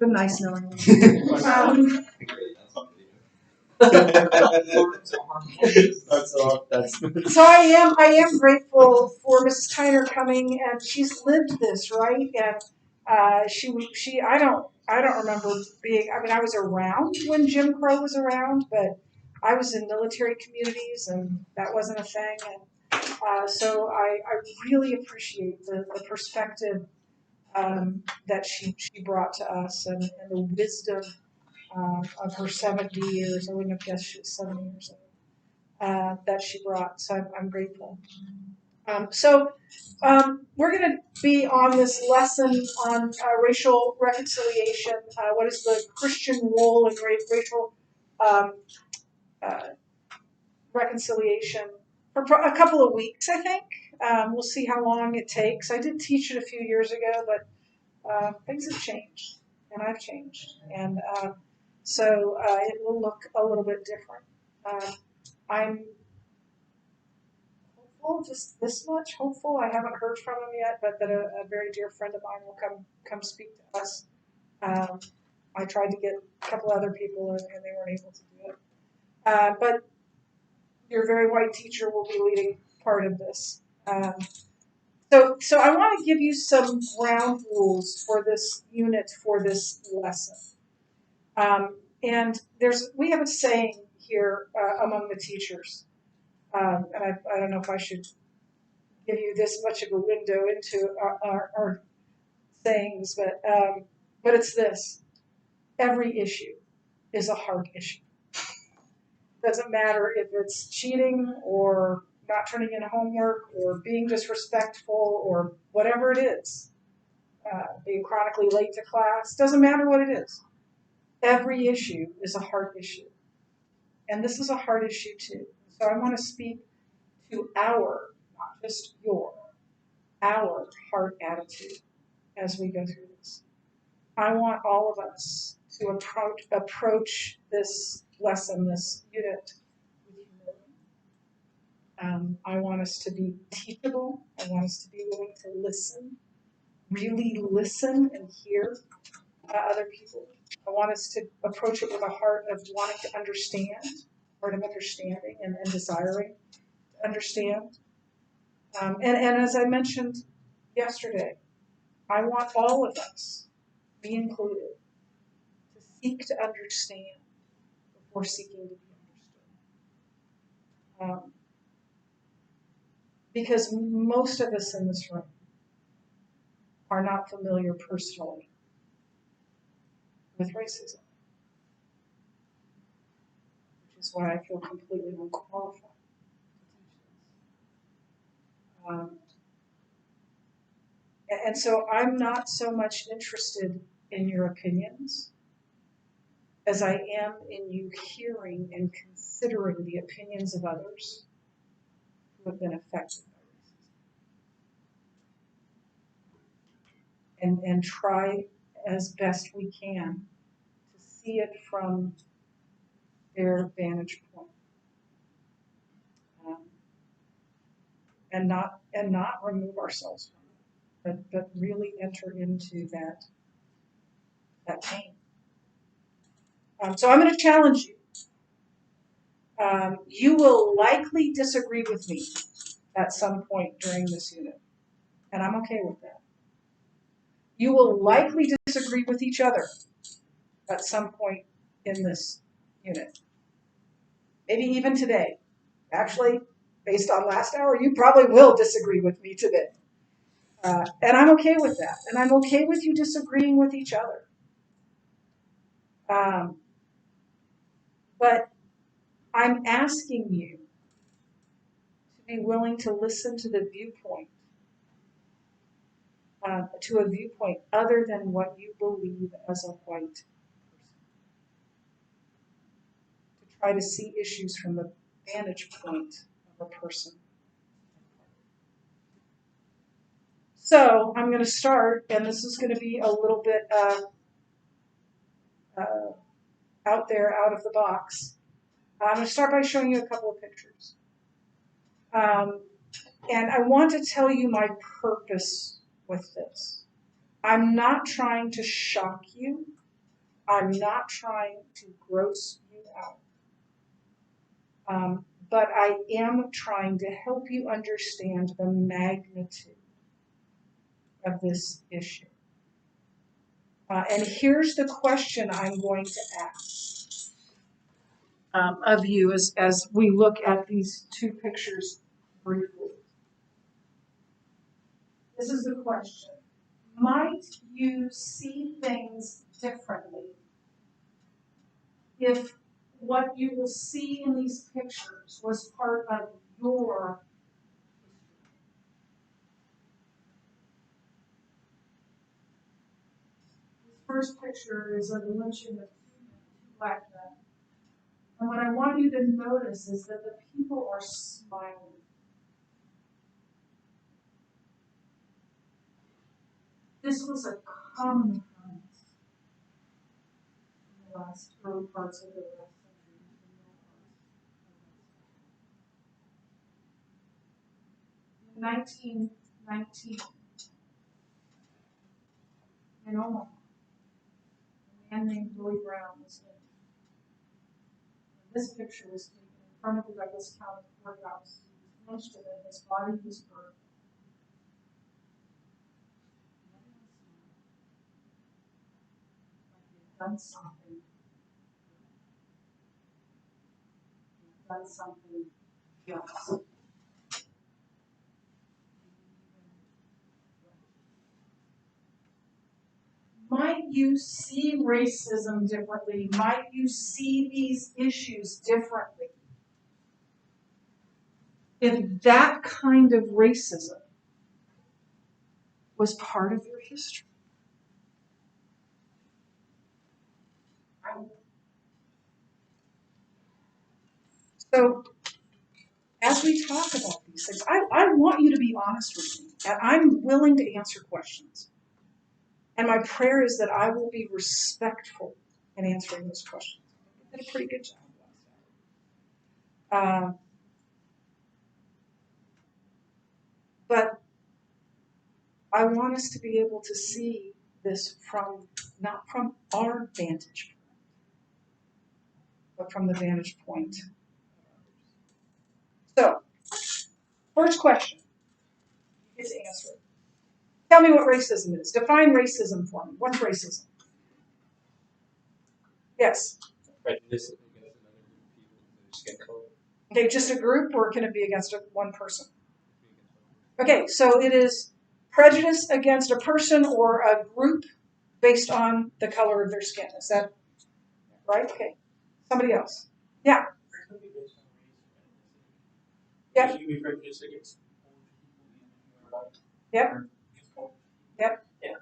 been nice knowing you. So I am grateful for Mrs. Tyner coming, and she's lived this, right? And I don't remember being. I mean, I was around when Jim Crow was around, but I was in military communities, and that wasn't a thing. And so I really appreciate the perspective that she brought to us, and the wisdom of her 70 years. I wouldn't have guessed she was 70 years old. That she brought. So I'm grateful. We're going to be on this lesson on racial reconciliation. What is the Christian role in racial um, uh, reconciliation for a couple of weeks, I think. We'll see how long it takes. I did teach it a few years ago, but things have changed, and I've changed. And so it will look a little bit different. I'm hopeful, just this much hopeful. I haven't heard from him yet, but that a very dear friend of mine will come speak to us. I tried to get a couple other people, and they weren't able to do it. But your very white teacher will be leading part of this. So I want to give you some ground rules for this unit, for this lesson. And we have a saying here among the teachers. And I don't know if I should give you this much of a window into our sayings, but it's this: every issue is a hard issue. Doesn't matter if it's cheating or not turning in homework or being disrespectful or whatever it is, being chronically late to class. Doesn't matter what it is. Every issue is a hard issue, and this is a hard issue too. So I want to speak to our, not just our heart attitude as we go through this. I want all of us to approach this lesson, this unit, with humility. I want us to be teachable. I want us to be willing to listen, really listen and hear other people. I want us to approach it with a heart of wanting to understand, heart of understanding and desiring to understand. And as I mentioned yesterday, I want all of us, me included, to seek to understand before seeking to be understood. Because most of us in this room are not familiar personally with racism, which is why I feel completely unqualified. And so I'm not so much interested in your opinions as I am in you hearing and considering the opinions of others who have been affected by racism. And try as best we can to see it from their vantage point. And not remove ourselves from it, but really enter into that pain. So I'm going to challenge you. You will likely disagree with me at some point during this unit, and I'm okay with that. You will likely disagree with each other at some point in this unit. Maybe even today. Actually, based on last hour, you probably will disagree with me today. And I'm okay with that. And I'm okay with you disagreeing with each other. But I'm asking you to be willing to listen to the viewpoint, to a viewpoint other than what you believe as a white person. To try to see issues from the vantage point of a person. So I'm going to start, and this is going to be a little bit out there, out of the box. I'm going to start by showing you a couple of pictures. And I want to tell you my purpose with this. I'm not trying to shock you. I'm not trying to gross you out. But I am trying to help you understand the magnitude of this issue. And here's the question I'm going to ask of you as we look at these two pictures briefly. This is the question. Might you see things differently if what you will see in these pictures was part of your history? This first picture is of a lynching of two black men. And what I want you to notice is that the people are smiling. This was a common occurrence in the last early parts of the last century. In 1919, in Omaha, a man named Billy Brown was lynched. This picture was taken in front of the Douglas County courthouse. He was lynched and then his body was burned. Done something. Done something else. Might you see racism differently? Might you see these issues differently if that kind of racism was part of your history? So, as we talk about these things, I want you to be honest with me, and I'm willing to answer questions. And my prayer is that I will be respectful in answering those questions. I did a pretty good job last time. But I want us to be able to see this not from our vantage point, but from the vantage point. So, first question, you get to answer it. Tell me what racism is. Define racism for me. What's racism? Yes. Prejudice against another group of people because of their skin color. Okay, just a group, or can it be against one person? Okay, so it is prejudice against a person or a group based on the color of their skin. Is that right? Okay. Somebody else. Yeah. Yep. You be prejudiced against Yep. Yep. Yeah.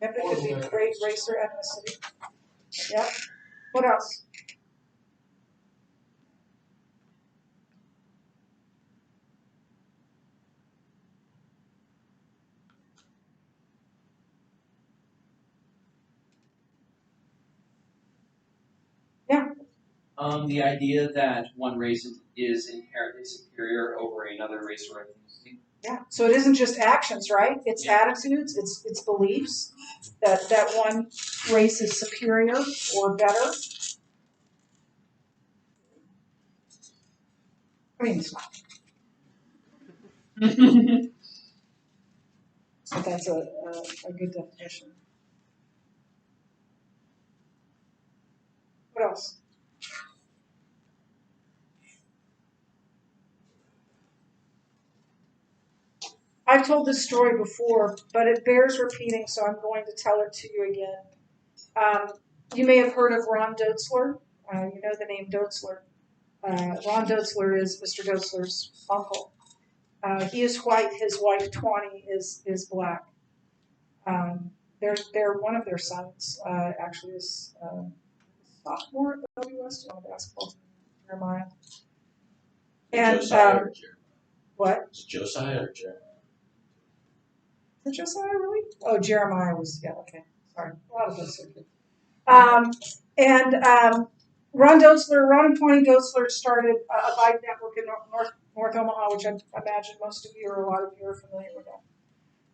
Yep, it could be race or ethnicity. Yep. What else? Yeah. The idea that one race is inherently superior over another race or ethnicity. Yeah. So it isn't just actions, right? It's attitudes, it's beliefs that one race is superior or better. I mean, it's not. But that's a good definition. What else? I've told this story before, but it bears repeating, so I'm going to tell it to you again. You may have heard of Ron Doetzler. You know the name Doetzler. Ron Doetzler is Mr. Doetzler's uncle. He is white. His wife, Tawny, is black. They're one of their sons actually is sophomore at WSU on basketball. Jeremiah. And Josiah or Jeremiah? What? Is it Josiah or Jeremiah? Is it Josiah really? Oh, Jeremiah was okay. Sorry, a lot of those are good. Ron and Tawny Doetzler started a bike network in North Omaha, which I imagine most of you or a lot of you are familiar with that.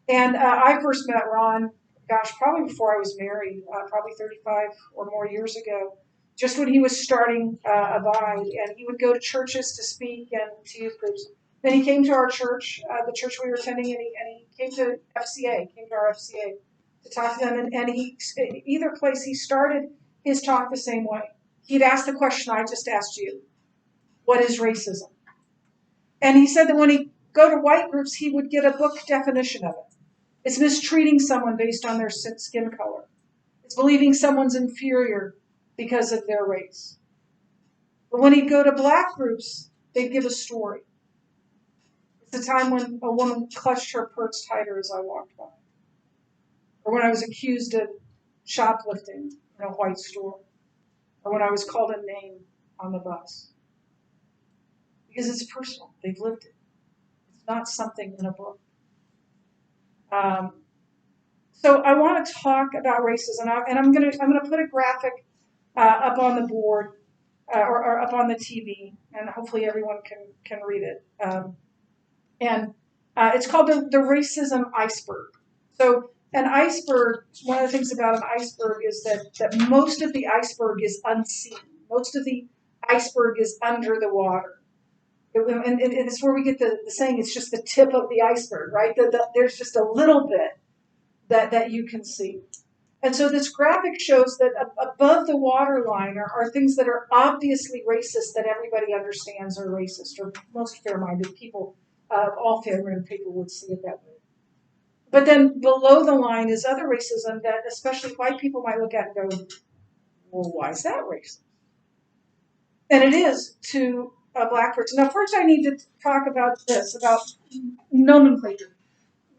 And I first met Ron gosh, probably before I was married, probably 35 or more years ago, just when he was starting Abide, and he would go to churches to speak and to youth groups. Then he came to our church, the church we were attending, and he came to FCA, came to our FCA to talk to them. And he, either place, he started his talk the same way. He'd ask the question I just asked you: what is racism? And he said that when he go to white groups, he would get a book definition of it. It's mistreating someone based on their skin color. It's believing someone's inferior because of their race. But when he'd go to black groups, they'd give a story. It's a time when a woman clutched her purse tighter as I walked by. Or when I was accused of shoplifting in a white store. Or when I was called a name on the bus. Because it's personal. They've lived it. It's not something in a book. So I want to talk about racism, and I'm gonna put a graphic up on the board or up on the TV, and hopefully everyone can read it. And it's called the racism iceberg. So an iceberg, one of the things about an iceberg is that most of the iceberg is unseen. Most of the iceberg is under the water. And it's where we get the saying, it's just the tip of the iceberg, right? There's just a little bit that you can see. And so this graphic shows that above the waterline are things that are obviously racist that everybody understands are racist, or most fair-minded people, all fair-minded people would see it that way. But then below the line is other racism that especially white people might look at and go, well, why is that racist? And it is to a black person. Now, first I need to talk about this, about nomenclature.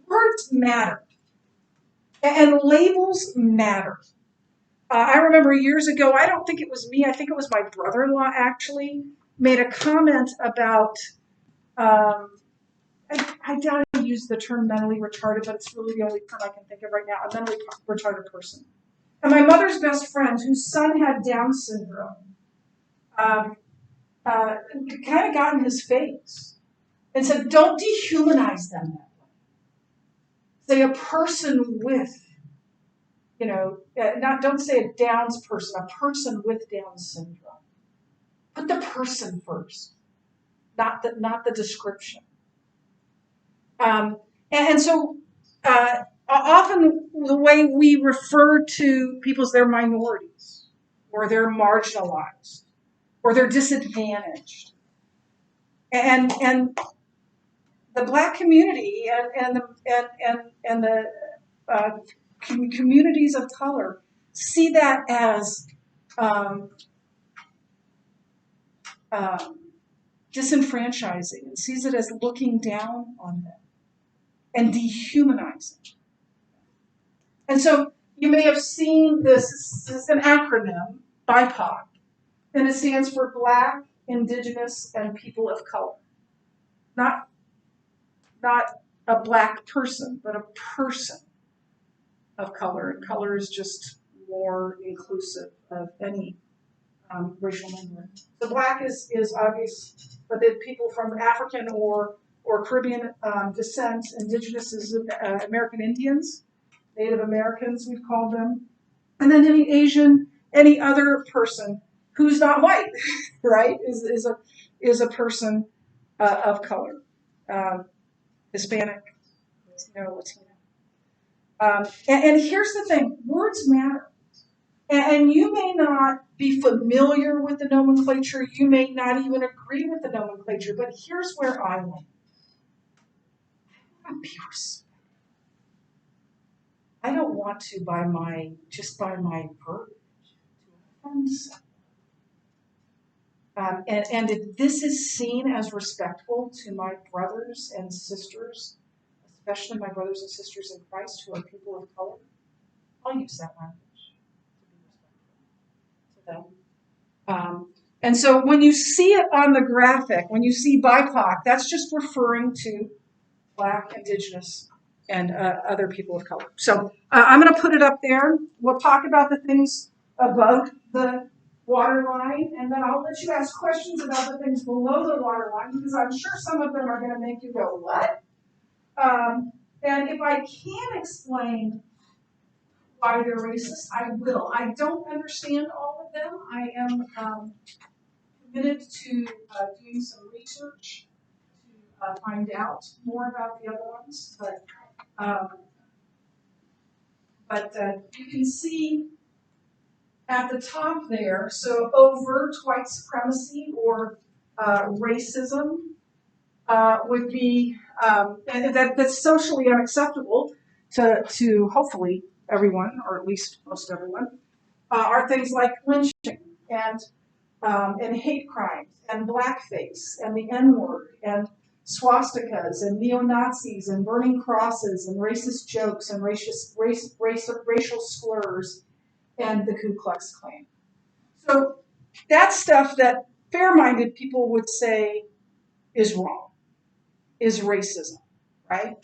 Words matter. And labels matter. I remember years ago, I don't think it was me, I think it was my brother-in-law actually, made a comment about, I doubt I used the term mentally retarded, but it's really the only term I can think of right now, a mentally retarded person. And my mother's best friend, whose son had Down syndrome, kind of got in his face and said, don't dehumanize them that way. Say a person with, don't say a Down's person, a person with Down syndrome. Put the person first, not the description. And so often the way we refer to people is they're minorities, or they're marginalized, or they're disadvantaged. And the black community and the communities of color see that as disenfranchising, and sees it as looking down on them and dehumanizing. And so you may have seen this is an acronym, BIPOC, and it stands for Black, Indigenous, and People of Color. Not a black person, but a person of color. And color is just more inclusive of any racial minority. So black is obvious, but the people from African or Caribbean descent, indigenous is American Indians, Native Americans we've called them, and then any Asian, any other person who's not white, right, is a person of color, Hispanic, Latino. And here's the thing: words matter. And you may not be familiar with the nomenclature, you may not even agree with the nomenclature, but here's where I went. I want to be respected. I don't want to, by my verbiage, to offend someone. And if this is seen as respectful to my brothers and sisters, especially my brothers and sisters in Christ who are people of color, I'll use that language to be respectful to them. And so when you see it on the graphic, when you see BIPOC, that's just referring to Black, Indigenous, and other people of color. So I'm going to put it up there. We'll talk about the things above the waterline, and then I'll let you ask questions about the things below the waterline, because I'm sure some of them are going to make you go, what? And if I can explain why they're racist, I will. I don't understand all of them. I am committed to doing some research to find out more about the other ones, um, but you can see at the top there, so overt white supremacy or racism would be, and that's socially unacceptable to hopefully everyone, or at least most everyone, are things like lynching and hate crimes and blackface and the N-word and swastikas and neo-Nazis and burning crosses and racist jokes and racial slurs and the Ku Klux Klan. So that's stuff that fair-minded people would say is wrong, is racism, right?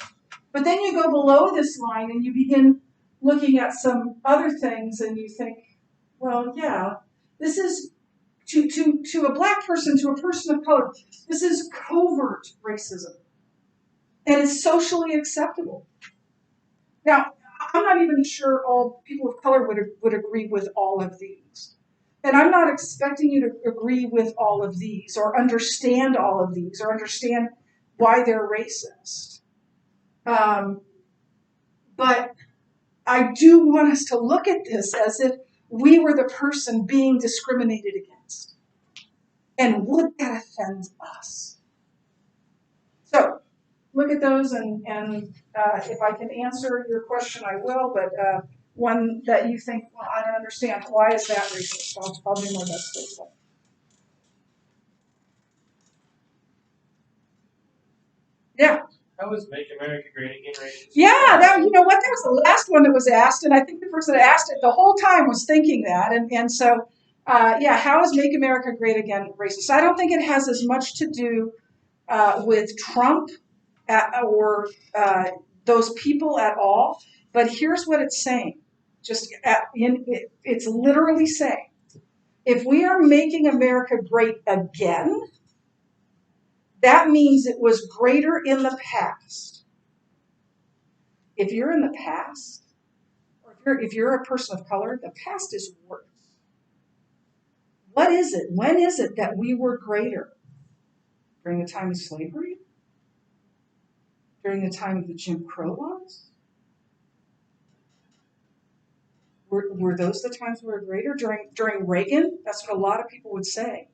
But then you go below this line and you begin looking at some other things and you think, well, yeah, this is to a black person, to a person of color, this is covert racism. And it's socially acceptable. Now, I'm not even sure all people of color would agree with all of these. And I'm not expecting you to agree with all of these or understand all of these or understand why they're racist. But I do want us to look at this as if we were the person being discriminated against. And would that offend us? So look at those, and if I can answer your question, I will, but one that you think, well, I don't understand, why is that racist? I'll do my best to explain. Yeah. How was Make America Great Again racist? Yeah, that, you know what, that was the last one that was asked, and I think the person that asked it the whole time was thinking that, and so, yeah, how is Make America Great Again racist? I don't think it has as much to do with Trump or those people at all, but here's what it's saying. It's literally saying, if we are making America great again, that means it was greater in the past. If you're in the past, or if you're a person of color, the past is worse. What is it? When is it that we were greater? During the time of slavery? During the time of the Jim Crow laws? Were those the times we were greater? During Reagan? That's what a lot of people would say.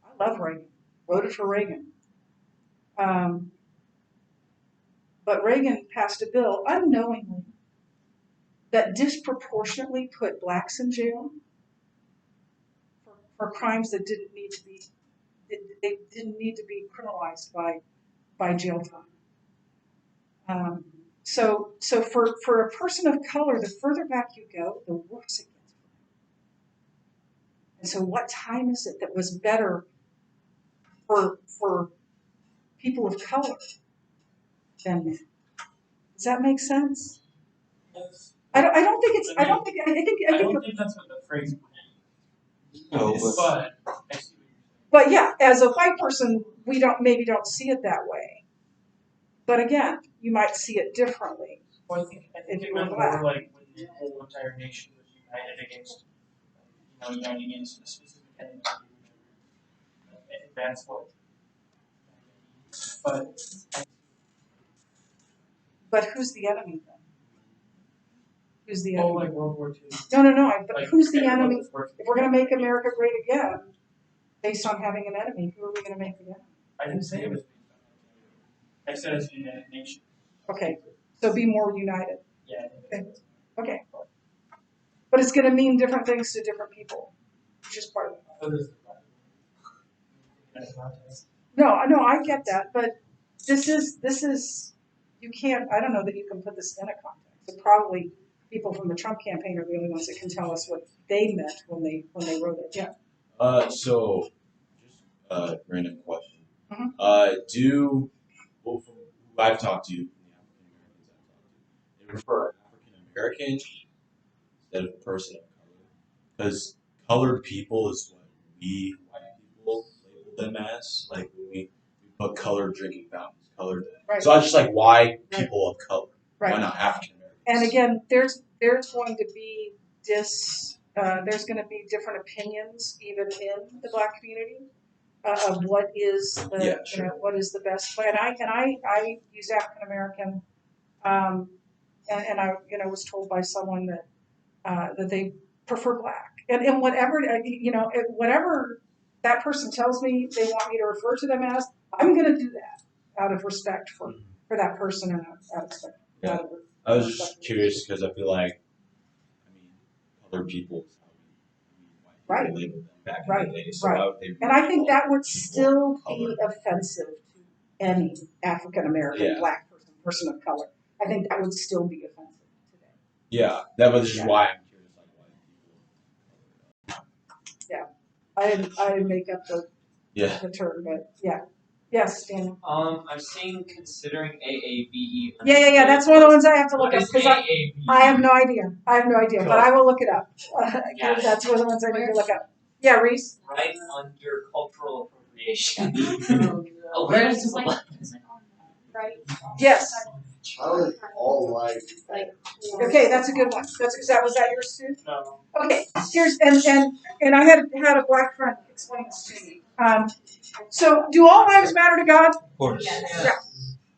I love Reagan. Voted for Reagan. But Reagan passed a bill unknowingly that disproportionately put blacks in jail for crimes that didn't need to be criminalized by jail time. So for a person of color, the further back you go, the worse it gets. And so what time is it that was better for people of color than men? Does that make sense? Yes. I don't think it's. I don't think. I think. I don't think that's what the phrase meant. No, but I see what you're saying. But yeah, as a white person, we don't see it that way. But again, you might see it differently. Well, I think If it you were meant black. more like when the whole entire nation was united against a specific enemy. I think that's what. But who's the enemy then? Who's the Oh, enemy? like World War II. No. But Like who's the everyone enemy? was working If we're going to make together. America great again, based on having an enemy, who are we going to make the enemy? I didn't say it was. I said it's a United Nation. Okay, so be more united. Yeah. Okay. But it's going to mean different things to different people, which is part of it. So does the No, I get that, but this is you can't. I don't know that you can put this in a context. So probably people from the Trump campaign are the only ones that can tell us what they meant when they wrote it. Yeah. So just a random question. Mhm. Well, from who I've talked to, the African Americans I've talked to, they refer African American instead of person of color, because colored people is what we white people label them as. Like when we put colored drinking fountains, colored. Right. So I was just like, why people of color? Right. Why not African Americans? And again, there's going to be there's going to be different opinions even in the Black community of what is the what is the best way. And I use African American, and I was told by someone that that they prefer Black, and whatever whatever that person tells me they want me to refer to them as, I'm going to do that out of respect for that person and out of respect. Yeah. I was just curious because I feel like, colored people is how white people labeled them back in the day. So why would they and I think that would still be offensive to any African American Black person of color. I think that would still be offensive today. Yeah, that was just why I'm curious. Like, why people. I didn't make up the term, but yes, Daniel. I'm seeing considering AAVE. Yeah. That's one of the ones I have to look What up is because AAVE? I have no idea. Cool. But I will look it up. Yeah. That's one of the ones I need to look up. Yeah, Reese. Right under cultural appropriation. Awareness of blackness. Right? Yes. All like. Okay, that's a good one. Was that yours too? No. Okay, here's and I had a Black friend explain this to me. So do all lives matter to God? Of course. Yeah.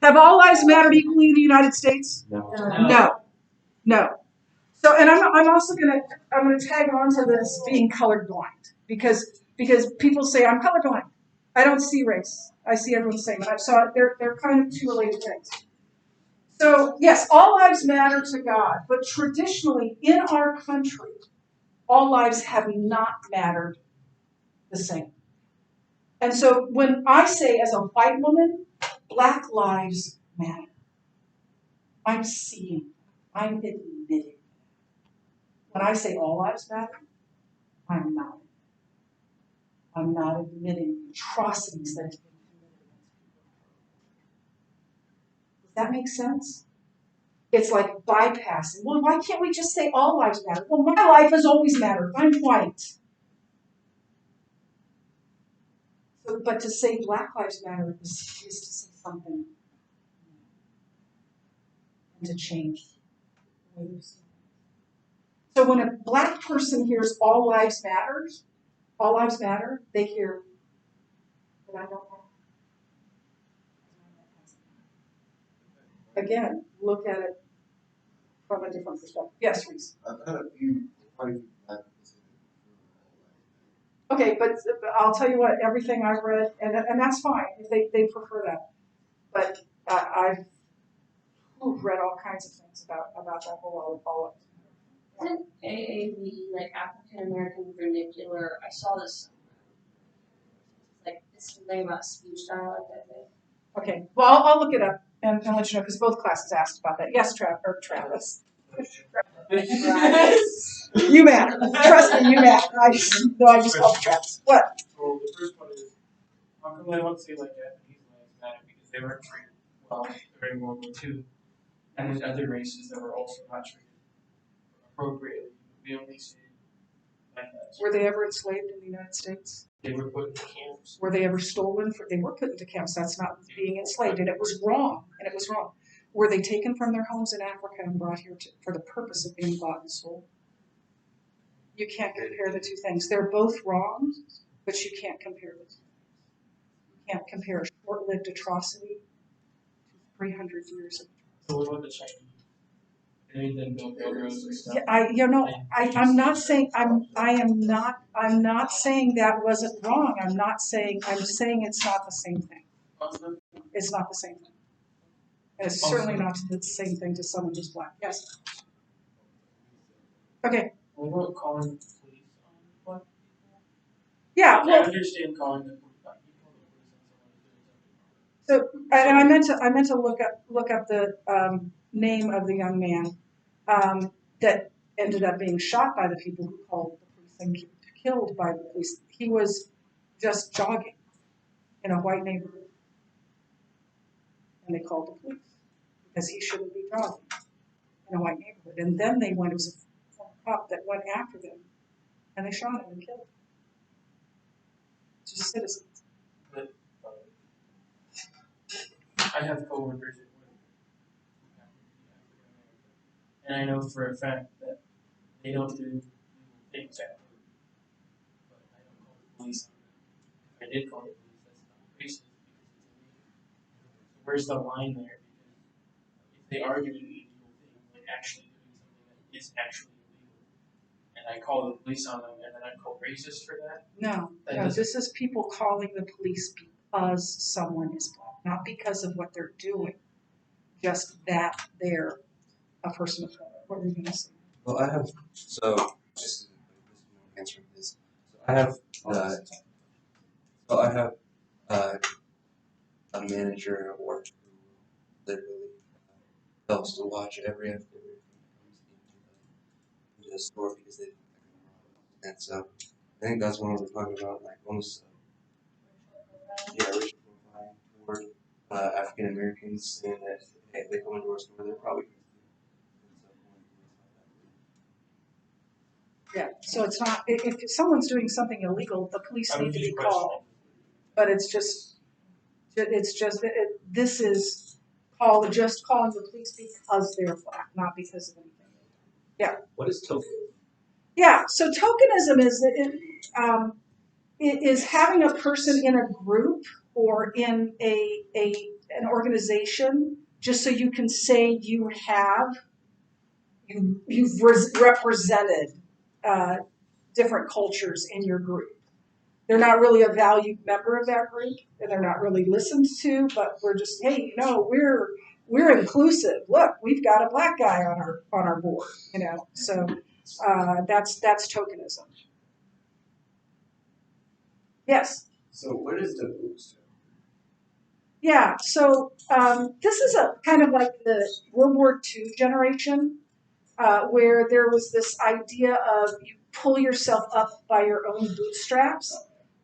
Have all lives mattered equally in the United States? No. No. So, and I'm also gonna tag on to this being colorblind because people say I'm colorblind. I don't see race. I see everyone the same. And so they're kind of two related things. So yes, all lives matter to God, but traditionally in our country, all lives have not mattered the same. And so when I say as a white woman, Black lives matter, I'm seeing, I'm admitting. When I say all lives matter, I'm not. I'm not admitting the atrocities that have been committed against people. Does that make sense? It's like bypassing. Well, why can't we just say all lives matter? Well, my life has always mattered. I'm white. So, but to say Black lives matter is to say something and to change. So when a Black person hears all lives matter, they hear that I don't know. Again, look at it from a different perspective. Yes, Reese. I've had a few quite Black Okay, but I'll tell you what, everything I've read, and that's fine if they prefer that. But I've read all kinds of things about that whole all. Isn't AAV like African American vernacular? I saw this. Like it's something about speech dialect, I think. Okay, well I'll look it up and let you know because both classes asked about that. Yes, Travis. You matter. Trust me, you matter. I just called Travis. What? So the first one is, how come they don't say like Japanese lives matter because they weren't treated well during World War II, and there's other races that were also not treated appropriately. We only see black lives. Were they ever enslaved in the United States? They were put in camps. Were they ever stolen? They were put into camps. That's not being enslaved, and it was wrong. Were they taken from their homes in Africa and brought here for the purpose of being bought and sold? You can't compare the two things. They're both wrong, but you can't compare the two. You can't compare a short-lived atrocity to 300 years of atrocity. So what about the Chinese? They then built railroads and stuff. I'm not saying I'm not saying that wasn't wrong. I'm saying it's not the same thing. It's not the same thing. And it's certainly not the same thing to someone who's Black. Yes. Okay. What about calling the police on Black people? Yeah. I understand calling the police on people. So, and I meant to look up the name of the young man that ended up being shot by the people who called the police and killed by the police. He was just jogging in a white neighborhood, and they called the police because he shouldn't be jogging in a white neighborhood. And then they went, it was a former cop that went after them, and they shot him and killed him. Just citizens. But, I have coworkers that And I know for a fact that they don't do legal things at work, but I don't call the police on them. If I did call the police, that's not racist because it's illegal. So where's the line there? Because if they are doing illegal things, like actually doing something that is actually illegal, and I call the police on them, and then I'm called racist for that. No, That no, doesn't- this is people calling the police because someone is black, not because of what they're doing, just that they're a person of color. What were you gonna say? Well, I have, so, just answering this, so I have, uh, a manager at work who literally helps to watch every activity that comes into the store because they, and so, I think that's what we're talking about, like, almost, racial profiling toward, African Americans, saying that, hey, they come into our store, they're probably. Yeah, so it's not, if someone's doing something illegal, the police I need would to just be question called. But it's just, this is called, just calling the police because they're black, not because of anything. What is token? Yeah, so tokenism is having a person in a group or in an organization just so you can say you've represented different cultures in your group. They're not really a valued member of that group, and they're not really listened to. But we're just, hey, we're inclusive. Look, we've got a black guy on our board. So that's tokenism. Yes. So what is the bootstrap? Yeah. So this is a kind of like the World War II generation, where there was this idea of you pull yourself up by your own bootstraps.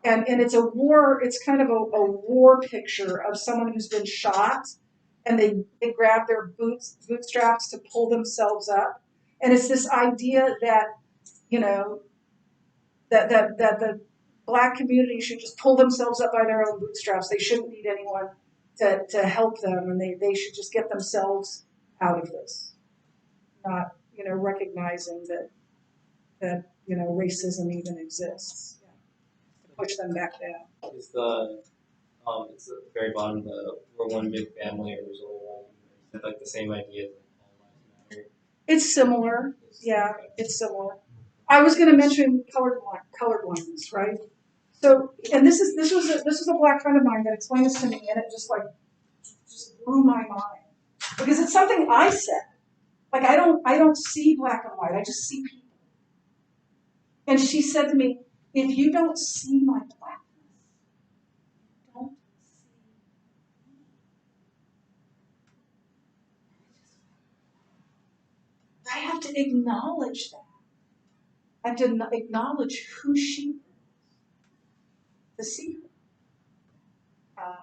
And it's a war, it's kind of a war picture of someone who's been shot and they grab their bootstraps to pull themselves up. And it's this idea that, that the black community should just pull themselves up by their own bootstraps. They shouldn't need anyone to help them, and they should just get themselves out of this. Not, recognizing that racism even exists. Yeah. To push them back down. Is it's the very bottom, we're one big family, or there's only one. Is it like the same idea as like all lives matter? It's similar. Yeah, it's similar. I was going to mention colorblindness, right? So, and this was a black friend of mine that explained this to me, and it just blew my mind because it's something I said. Like I don't see black and white. I just see people. And she said to me, "If you don't see my blackness, don't see me." I have to acknowledge that. I have to acknowledge who she is to see her.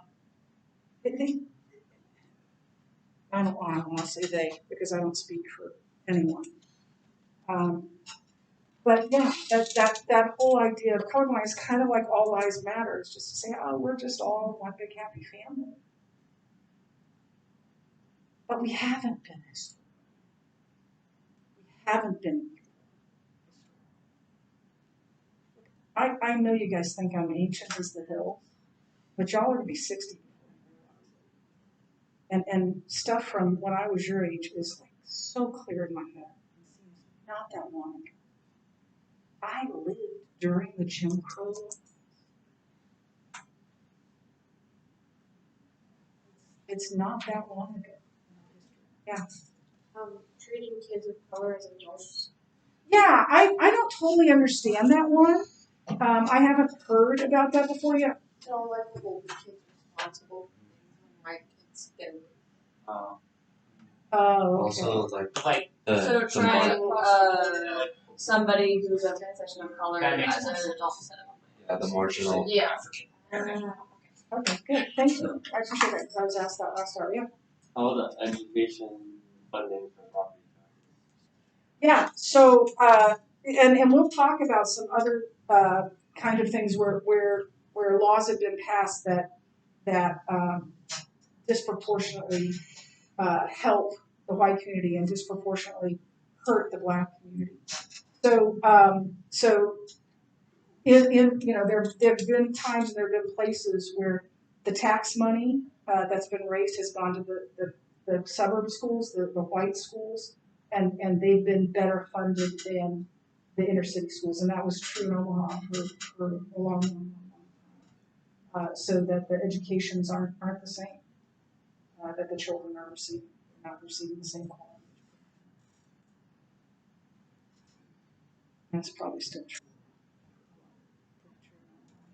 I don't want to say they because I don't speak for anyone. But yeah, that whole idea of colorblind is kind of like all lives matter. It's just to say, oh, we're just all one big happy family. But we haven't been. We haven't been. I know you guys think I'm ancient as the hill, but y'all are going to be 60. And stuff from when I was your age is like so clear in my head. It seems not that long ago. I lived during the Jim Crow. It's not that long ago. Yeah. Treating kids of color as adults. Yeah, I don't totally understand that one. I haven't heard about that before yet. Don't let the older kids responsible for my kids getting. Oh, okay. Also, Like, So the trying somebody who's a person of color That makes as an adult set. the marginal. Yeah. Okay, good. Thank you. I appreciate it because I was asked that last time. Yeah. How about education funding for property taxes? Yeah. So, and we'll talk about some other kind of things where laws have been passed that disproportionately help the white community and disproportionately hurt the Black community. So, there have been times, there have been places where the tax money that's been raised has gone to the suburb schools, the white schools, and they've been better funded than the inner city schools, and that was true in Omaha for a long time. So that the educations aren't the same, that the children are not receiving the same quality. That's probably still true.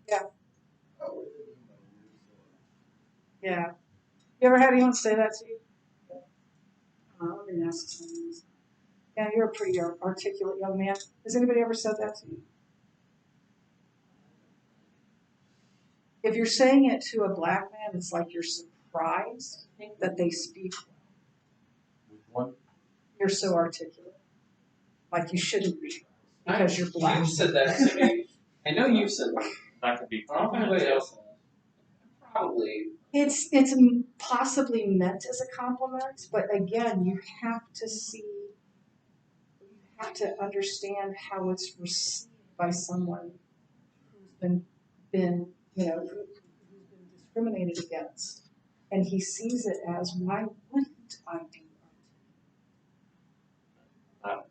Yeah. Yeah. You ever had anyone say that to you? Let me ask someone. Yeah, you're a pretty articulate young man. Has anybody ever said that to you? If you're saying it to a Black man, it's like you're surprised that they speak. One. You're so articulate. Like you shouldn't be because you're Black. You've said that to me. I know you've said that. Not gonna be. I don't know if anybody else has. Probably. It's possibly meant as a compliment, but again, you have to understand how it's received by someone who's been who's been discriminated against, and he sees it as, why wouldn't I do Not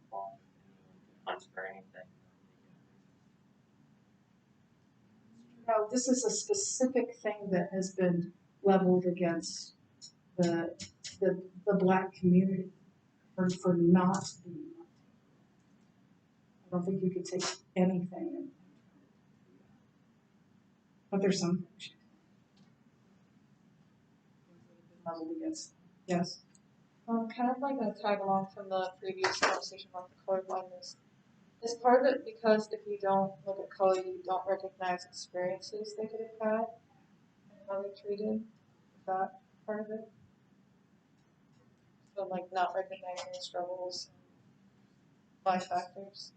hunt for anything. No, this is a specific thing that has been leveled against the Black community for not being. I don't think you could take anything, but there's some things leveled against them. Yes. Kind of like a tag along from the previous conversation about the colorblindness. Is part of it because if you don't look at color, you don't recognize experiences they could have had and how they're treated? Is that part of it? So like not recognizing the struggles and life factors.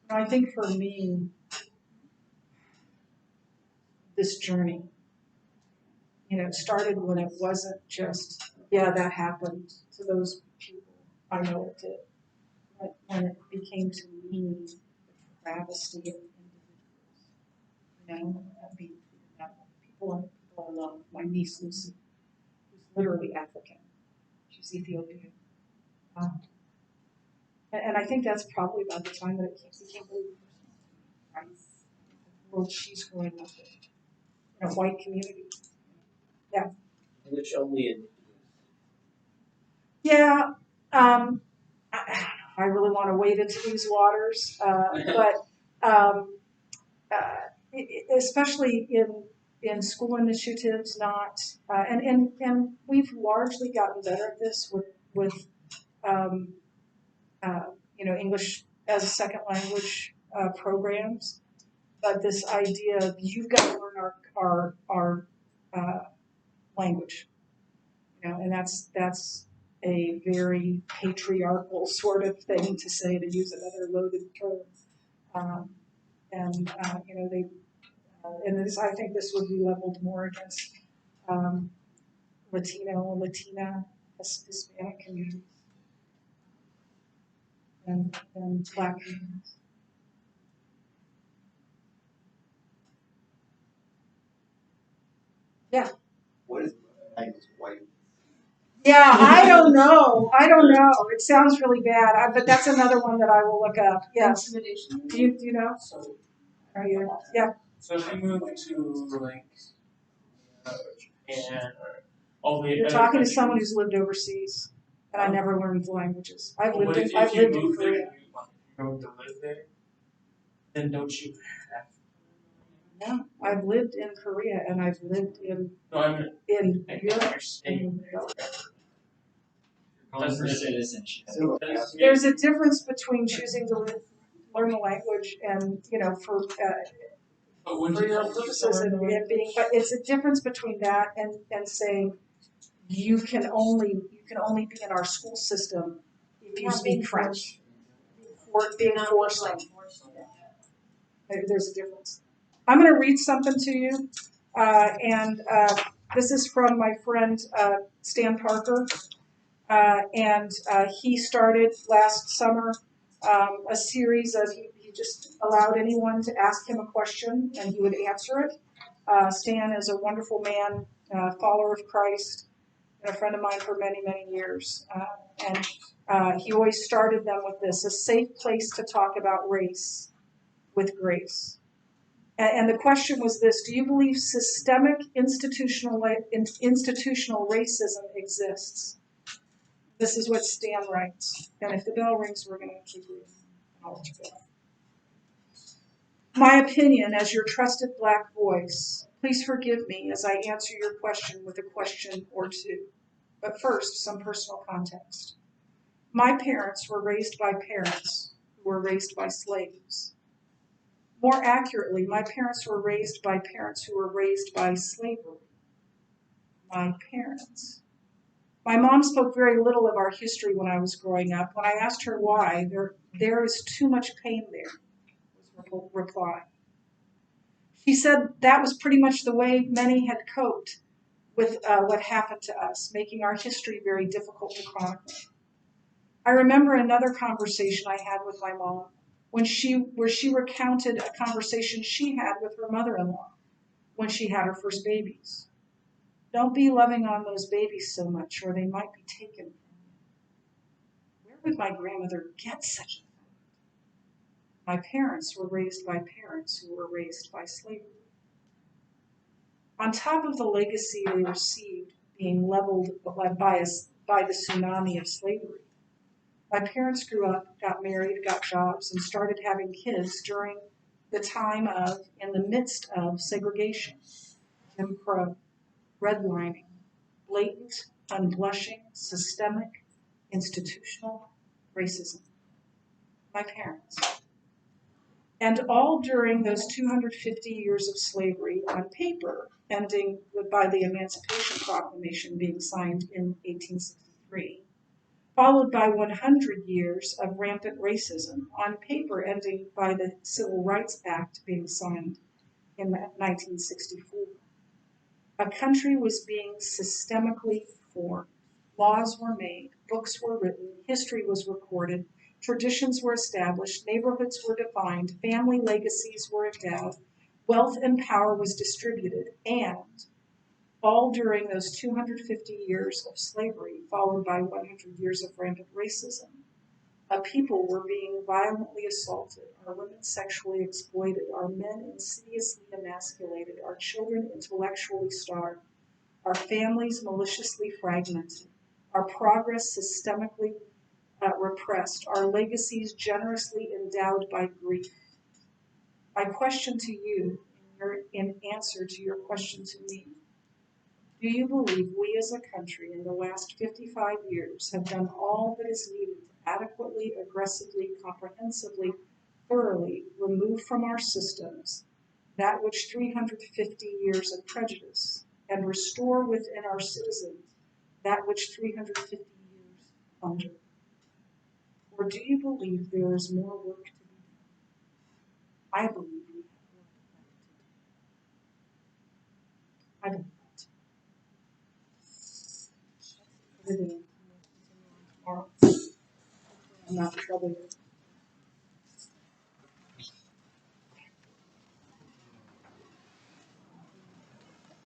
I think for me, this journey, it started when it wasn't just, yeah, that happened to those people. I know it did. But when it became to me the travesty of individuals, people I love. My niece Lucy, who's literally African. She's Ethiopian. And I think that's probably about the time that it became really personal, right? The world she's growing up in a white community. Yeah. Which only in. Yeah. I really want to wade into these waters, but especially in school initiatives, not and we've largely gotten better at this with English as a second language programs, but this idea of you've got to learn our language, and that's a very patriarchal sort of thing to say, to use another loaded term, they and this, I think this would be leveled more against Latino, Latina, Hispanic communities than Black communities. Yeah. What is white? Yeah, I don't know. It sounds really bad, but that's another one that I will look up. Yes. Intimidation. Do you know? So, Are you? Yeah. so if you move to like Japan or all the You're other talking to countries, someone who's lived overseas, and I never learned the languages. I've well, lived if in you move there, Korea. you go to live there, then don't you have? Yeah, I've lived in Korea, and I've lived in No, I mean, Europe. you're staying there forever. Calling for citizenship. There's a difference between choosing to learn the language and, for But when for you your come to purposes and being, but it's a difference between that and saying you can only be in our school system if you speak French. Or being forced on. There's a difference. I'm going to read something to you, and this is from my friend Stan Parker. And he started last summer a series of, he just allowed anyone to ask him a question and he would answer it. Stan is a wonderful man, follower of Christ, and a friend of mine for many, many years. And he always started them with this: a safe place to talk about race with grace. And the question was this: do you believe systemic institutional racism exists? This is what Stan writes. And if the bell rings, we're going to keep reading. I'll let you go. My opinion as your trusted Black voice, please forgive me as I answer your question with a question or two. But first, some personal context. My parents were raised by parents who were raised by slaves. More accurately, my parents were raised by parents who were raised by slavery. My parents. My mom spoke very little of our history when I was growing up. When I asked her why, there is too much pain there, was her reply. She said that was pretty much the way many had coped with what happened to us, making our history very difficult to chronicle. I remember another conversation I had with my mom where she recounted a conversation she had with her mother-in-law when she had her first babies. Don't be loving on those babies so much or they might be taken from you. Where would my grandmother get such a thing? My parents were raised by parents who were raised by slavery. On top of the legacy they received being leveled by the tsunami of slavery, my parents grew up, got married, got jobs, and started having kids during the time of, in the midst of, segregation, Jim Crow, redlining, blatant, unblushing, systemic, institutional racism. My parents. And all during those 250 years of slavery on paper, ending by the Emancipation Proclamation being signed in 1863, followed by 100 years of rampant racism, on paper ending by the Civil Rights Act being signed in 1964. A country was being systemically formed. Laws were made, books were written, history was recorded, traditions were established, neighborhoods were defined, family legacies were endowed, wealth and power was distributed, and all during those 250 years of slavery, followed by 100 years of rampant racism, a people were being violently assaulted, our women sexually exploited, our men insidiously emasculated, our children intellectually starved, our families maliciously fragmented, our progress systemically repressed, our legacies generously endowed by grief. My question to you, in answer to your question to me, do you believe we as a country in the last 55 years have done all that is needed to adequately, aggressively, comprehensively, thoroughly remove from our systems that which 350 years of prejudice and restore within our citizens that which 350 years under? Or do you believe there is more work to be done? I believe we have work left to do. I believe that. For today, we'll continue on tomorrow. I'm not in trouble yet.